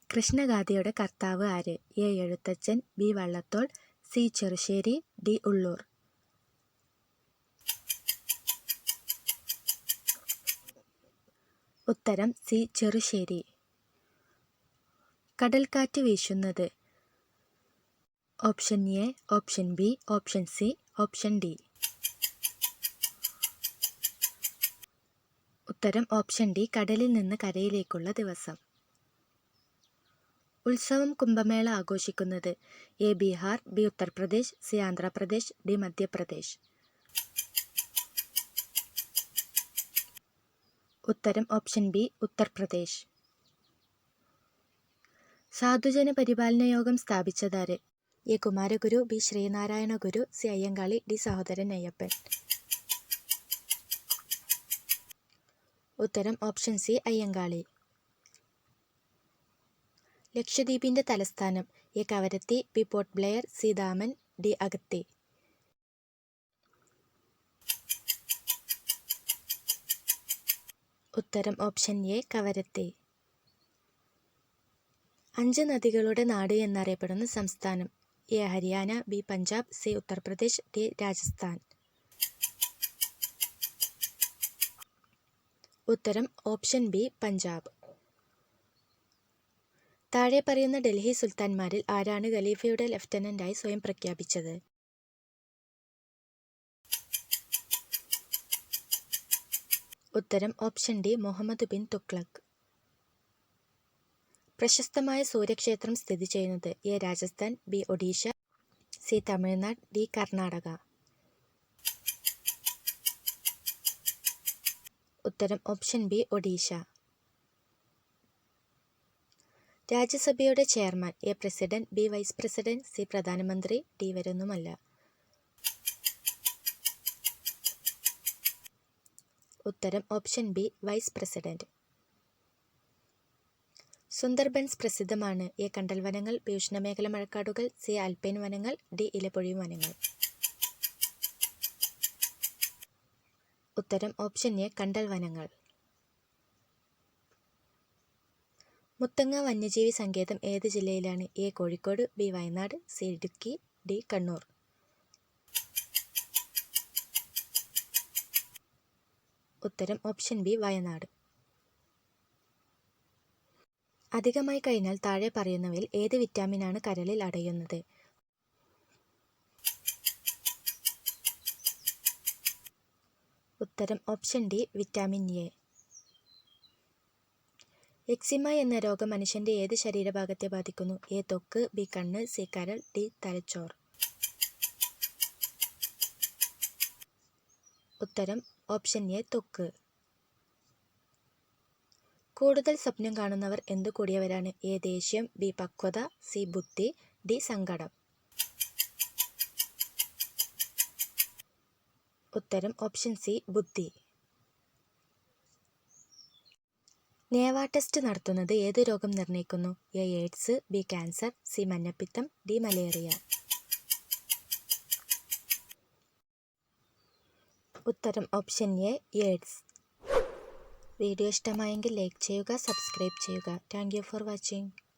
കൃഷ്ണഗാഥയുടെ കർത്താവ് ആര്? A. Ezhuthachan, B. Vallathol, C. Cherusseri, D. Ulloor. ഉത്തരം സി. ചെറുശ്ശേരി. കടൽക്കാറ്റ് വീശുന്നത്? Option A, option B, option C, option D. ഉത്തരം ഓപ്ഷൻ ഡി, കടലിൽ നിന്ന് കരയിലേക്കുള്ള ദിവസം. ഉത്സവം കുംഭമേള ആഘോഷിക്കുന്നത്? A. Bihar, B. Uttar Pradesh, C. Andhra Pradesh, D. Madhya Pradesh. ഉത്തരം ഓപ്ഷൻ ബി, ഉത്തർപ്രദേശ്. സാധുജന പരിപാലന യോഗം സ്ഥാപിച്ചതാര്? A. Kumaraguru, B. Sree Narayana Guru, C. Ayyankali, D. Sahodaran Ayyappan. ഉത്തരം ഓപ്ഷൻ സി, അയ്യങ്കാളി. ലക്ഷദ്വീപിന്റെ തലസ്ഥാനം? A. Kavaratti, B. Port Blair, C. Daman, D. Agatti. ഉത്തരം ഓപ്ഷൻ എ, കവരത്തി. 5 നദികളുടെ നാട് എന്നറിയപ്പെടുന്ന സംസ്ഥാനം? A. Haryana, B. Punjab, C. Uttar Pradesh, D. Rajasthan. ഉത്തരം ഓപ്ഷൻ ബി, പഞ്ചാബ്. താഴെ പറയുന്ന ഡൽഹി സുൽത്താൻമാരിൽ ആരാണ് ഖലീഫയുടെ ലഫ്റ്റനന്റായി സ്വയം പ്രഖ്യാപിച്ചത്? ഉത്തരം ഓപ്ഷൻ ഡി, മുഹമ്മദ് ബിൻ തുഗ്ലക്. പ്രശസ്തമായ സൂര്യക്ഷേത്രം സ്ഥിതി ചെയ്യുന്നത്? A. Rajasthan, B. Odisha, C. Tamil Nadu, D. Karnataka. ഉത്തരം ഓപ്ഷൻ ബി, ഒഡീഷ. രാജ്യസഭയുടെ chairman? A. President, B. Vice president, C. പ്രധാനമന്ത്രി, ഡി. ഇവരൊന്നുമല്ല. ഉത്തരം option B, vice president. Sundarbans പ്രസിദ്ധമാണ്? എ. കണ്ടൽ വനങ്ങൾ, ബി. ഉഷ്ണമേഖല മഴക്കാടുകൾ, സി. ആൽപൈൻ വനങ്ങൾ, ഡി. ഇലപൊഴിയും വനങ്ങൾ. ഉത്തരം ഓപ്ഷൻ എ, കണ്ടൽ വനങ്ങൾ. മുത്തങ്ങ വന്യജീവി സങ്കേതം ഏത് ജില്ലയിലാണ്? A. Kozhikode, B. Wayanad, C. Idukki, D. Kannur. ഉത്തരം ഓപ്ഷൻ ബി, വയനാട്. അധികമായി കഴിഞ്ഞാൽ താഴെ പറയുന്നവയിൽ ഏത് വിറ്റാമിനാണ് കരളിൽ അടയുന്നത്? ഉത്തരം option D, vitamin A. Eczema എന്ന രോഗം മനുഷ്യന്റെ ഏത് ശരീരഭാഗത്തെ ബാധിക്കുന്നു? എ. ത്വക്ക്, ബി. കണ്ണ്, സി. കരൾ, ഡി. തലച്ചോർ. ഉത്തരം ഓപ്ഷൻ എ, ത്വക്ക്. കൂടുതൽ സ്വപ്നം കാണുന്നവർ എന്തു കൂടിയവരാണ്? എ. ദേഷ്യം, ബി. പക്വത, സി. ബുദ്ധി, ഡി. സങ്കടം. ഉത്തരം ഓപ്ഷൻ സി, ബുദ്ധി. നേവ ടെസ്റ്റ് നടത്തുന്നത് ഏത് രോഗം നിർണയിക്കുന്നു? A. AIDS, B. Cancer, C. മഞ്ഞപ്പിത്തം, ഡി. മലേറിയ. ഉത്തരം ഓപ്ഷൻ എ, എയ്ഡ്സ്. വീഡിയോ ഇഷ്ടമായെങ്കിൽ ലൈക്ക് ചെയ്യുക, സബ്സ്ക്രൈബ് ചെയ്യുക. Thank you for watching.